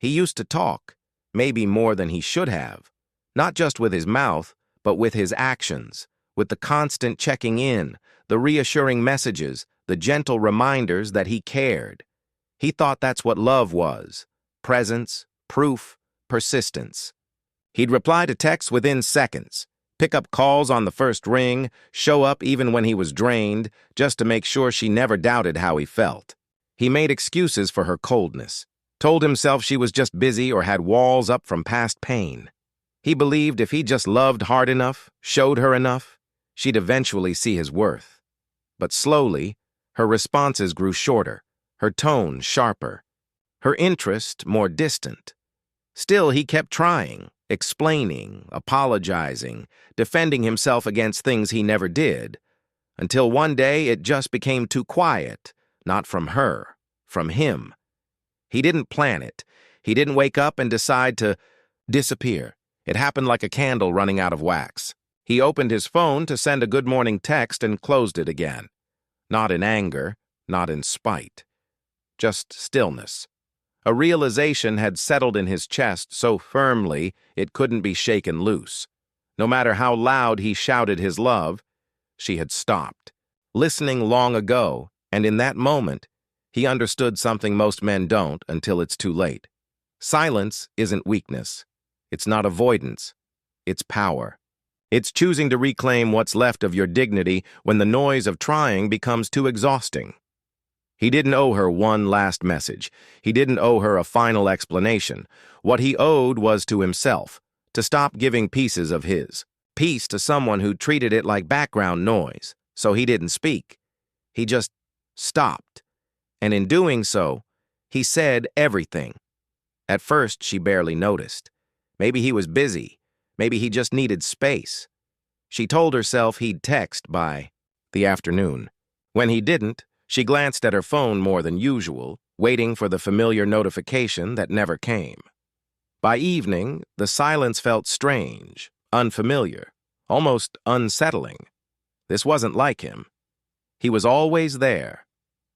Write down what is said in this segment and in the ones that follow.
He used to talk, maybe more than he should have, not just with his mouth, but with his actions, with the constant checking in, the reassuring messages, the gentle reminders that he cared. He thought that's what love was: presence, proof, persistence. He'd reply to texts within seconds, pick up calls on the first ring, show up even when he was drained, just to make sure she never doubted how he felt. He made excuses for her coldness, told himself she was just busy or had walls up from past pain. He believed if he just loved hard enough, showed her enough, she'd eventually see his worth. But slowly, her responses grew shorter, her tone sharper, her interest more distant. Still, he kept trying, explaining, apologizing, defending himself against things he never did, until one day it just became too quiet, not from her, from him. He didn't plan it. He didn't wake up and decide to disappear. It happened like a candle running out of wax. He opened his phone to send a good morning text and closed it again. Not in anger, not in spite. Just stillness. A realization had settled in his chest so firmly it couldn't be shaken loose. No matter how loud he shouted his love, she had stopped, listening long ago, and in that moment, he understood something most men don't until it's too late. Silence isn't weakness. It's not avoidance. It's power. It's choosing to reclaim what's left of your dignity when the noise of trying becomes too exhausting. He didn't owe her one last message. He didn't owe her a final explanation. What he owed was to himself, to stop giving pieces of his, peace to someone who treated it like background noise. So he didn't speak. He just stopped. And in doing so, he said everything. At first, she barely noticed. Maybe he was busy. Maybe he just needed space. She told herself he'd text by the afternoon. When he didn't, she glanced at her phone more than usual, waiting for the familiar notification that never came. By evening, the silence felt strange, unfamiliar, almost unsettling. This wasn't like him. He was always there,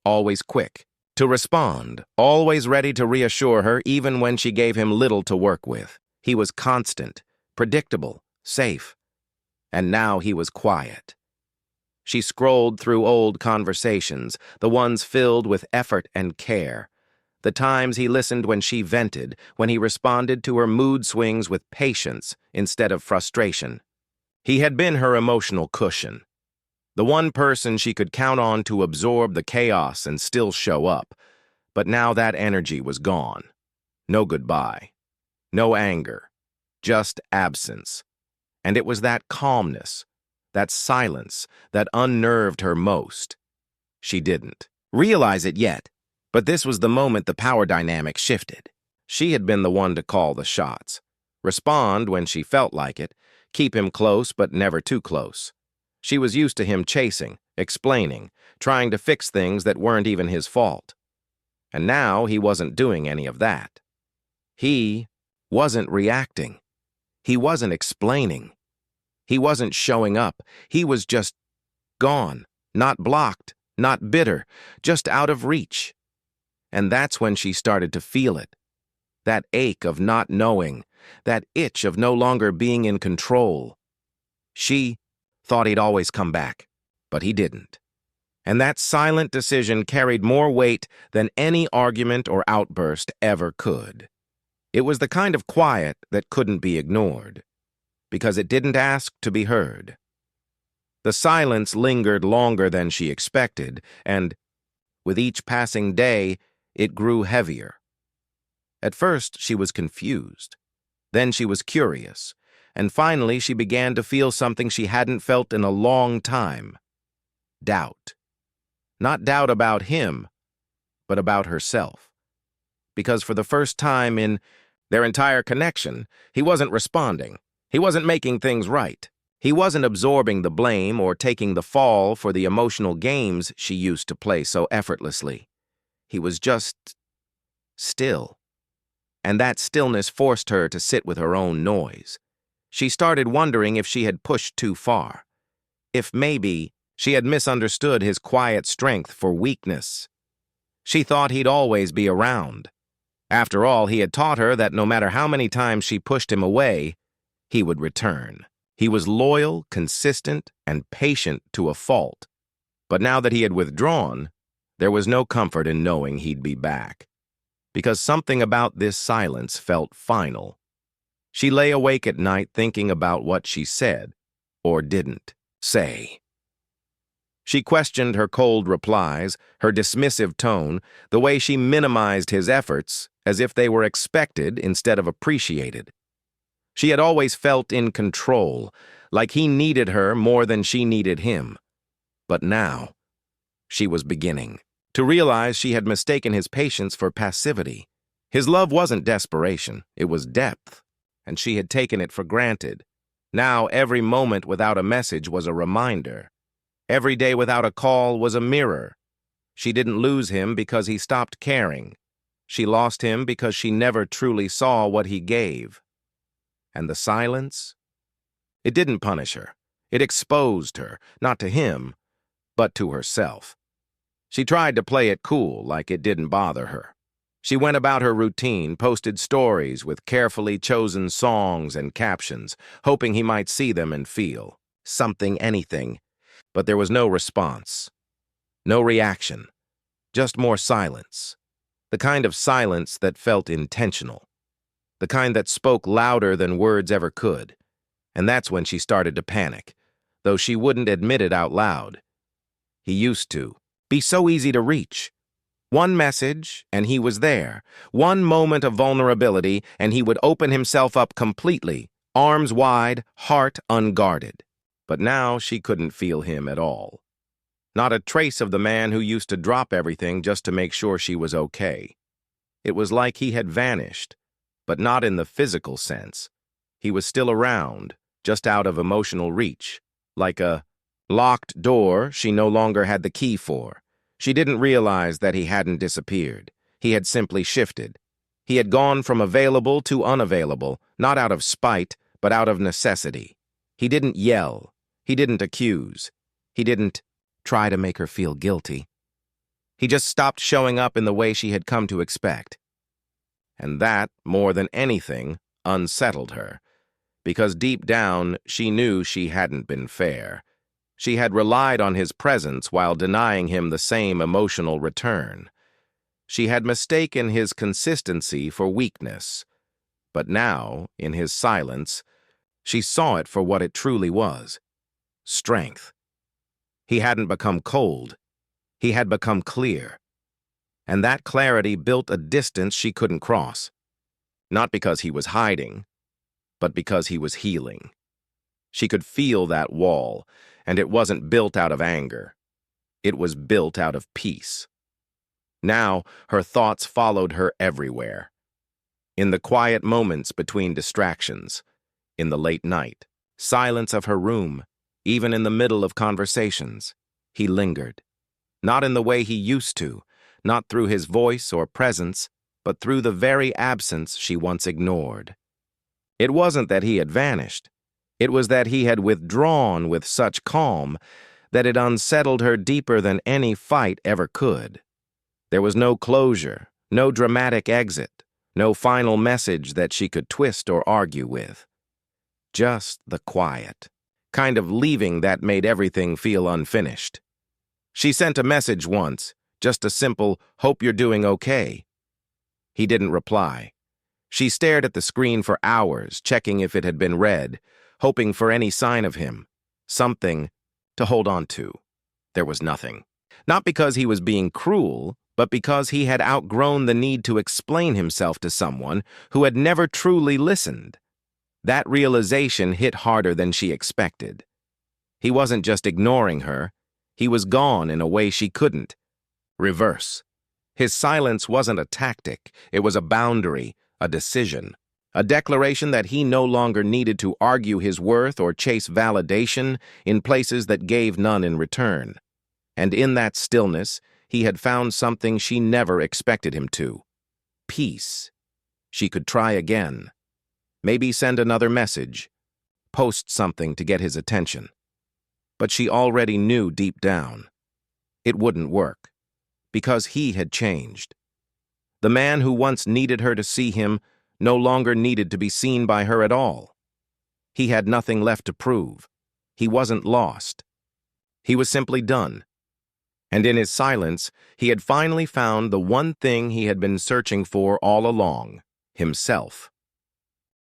always quick to respond, always ready to reassure her even when she gave him little to work with. He was constant, predictable, safe. And now he was quiet. She scrolled through old conversations, the ones filled with effort and care. The times he listened when she vented, when he responded to her mood swings with patience instead of frustration. He had been her emotional cushion. The one person she could count on to absorb the chaos and still show up. But now that energy was gone. No goodbye. No anger. Just absence. And it was that calmness, that silence, that unnerved her most. She didn't realize it yet, but this was the moment the power dynamic shifted. She had been the one to call the shots, respond when she felt like it, keep him close but never too close. She was used to him chasing, explaining, trying to fix things that weren't even his fault. And now he wasn't doing any of that. He wasn't reacting. He wasn't explaining. He wasn't showing up. He was just gone, not blocked, not bitter, just out of reach. And that's when she started to feel it. That ache of not knowing, that itch of no longer being in control. She thought he'd always come back, but he didn't. And that silent decision carried more weight than any argument or outburst ever could. It was the kind of quiet that couldn't be ignored, because it didn't ask to be heard. The silence lingered longer than she expected, and, with each passing day, it grew heavier. At first, she was confused. Then she was curious, and finally she began to feel something she hadn't felt in a long time. Doubt. Not doubt about him, but about herself. Because for the first time in their entire connection, he wasn't responding. He wasn't making things right. He wasn't absorbing the blame or taking the fall for the emotional games she used to play so effortlessly. He was just still. And that stillness forced her to sit with her own noise. She started wondering if she had pushed too far. If maybe she had misunderstood his quiet strength for weakness. She thought he'd always be around. After all, he had taught her that no matter how many times she pushed him away, he would return. He was loyal, consistent, and patient to a fault. But now that he had withdrawn, there was no comfort in knowing he'd be back. Because something about this silence felt final. She lay awake at night thinking about what she said, or didn't, say. She questioned her cold replies, her dismissive tone, the way she minimized his efforts, as if they were expected instead of appreciated. She had always felt in control, like he needed her more than she needed him. But now, she was beginning to realize she had mistaken his patience for passivity. His love wasn't desperation, it was depth, and she had taken it for granted. Now, every moment without a message was a reminder. Every day without a call was a mirror. She didn't lose him because he stopped caring. She lost him because she never truly saw what he gave. And the silence? It didn't punish her. It exposed her, not to him, but to herself. She tried to play it cool, like it didn't bother her. She went about her routine, posted stories with carefully chosen songs and captions, hoping he might see them and feel something, anything. But there was no response, no reaction, just more silence. The kind of silence that felt intentional, the kind that spoke louder than words ever could. And that's when she started to panic, though she wouldn't admit it out loud. He used to be so easy to reach. One message, and he was there. One moment of vulnerability, and he would open himself up completely, arms wide, heart unguarded. But now she couldn't feel him at all. Not a trace of the man who used to drop everything just to make sure she was okay. It was like he had vanished, but not in the physical sense. He was still around, just out of emotional reach, like a locked door she no longer had the key for. She didn't realize that he hadn't disappeared. He had simply shifted. He had gone from available to unavailable, not out of spite, but out of necessity. He didn't yell. He didn't accuse. He didn't try to make her feel guilty. He just stopped showing up in the way she had come to expect. And that, more than anything, unsettled her, because deep down she knew she hadn't been fair. She had relied on his presence while denying him the same emotional return. She had mistaken his consistency for weakness. But now, in his silence, she saw it for what it truly was: strength. He hadn't become cold. He had become clear. And that clarity built a distance she couldn't cross. Not because he was hiding, but because he was healing. She could feel that wall, and it wasn't built out of anger. It was built out of peace. Now, her thoughts followed her everywhere. In the quiet moments between distractions, in the late night, silence of her room, even in the middle of conversations, he lingered. Not in the way he used to, not through his voice or presence, but through the very absence she once ignored. It wasn't that he had vanished. It was that he had withdrawn with such calm that it unsettled her deeper than any fight ever could. There was no closure, no dramatic exit, no final message that she could twist or argue with. Just the quiet, kind of leaving that made everything feel unfinished. She sent a message once, just a simple, "Hope you're doing okay." He didn't reply. She stared at the screen for hours, checking if it had been read, hoping for any sign of him, something to hold on to. There was nothing. Not because he was being cruel, but because he had outgrown the need to explain himself to someone who had never truly listened. That realization hit harder than she expected. He wasn't just ignoring her, he was gone in a way she couldn't reverse. His silence wasn't a tactic, it was a boundary, a decision, a declaration that he no longer needed to argue his worth or chase validation in places that gave none in return. And in that stillness, he had found something she never expected him to: peace. She could try again. Maybe send another message, post something to get his attention. But she already knew deep down it wouldn't work, because he had changed. The man who once needed her to see him no longer needed to be seen by her at all. He had nothing left to prove. He wasn't lost. He was simply done. And in his silence, he had finally found the one thing he had been searching for all along: himself.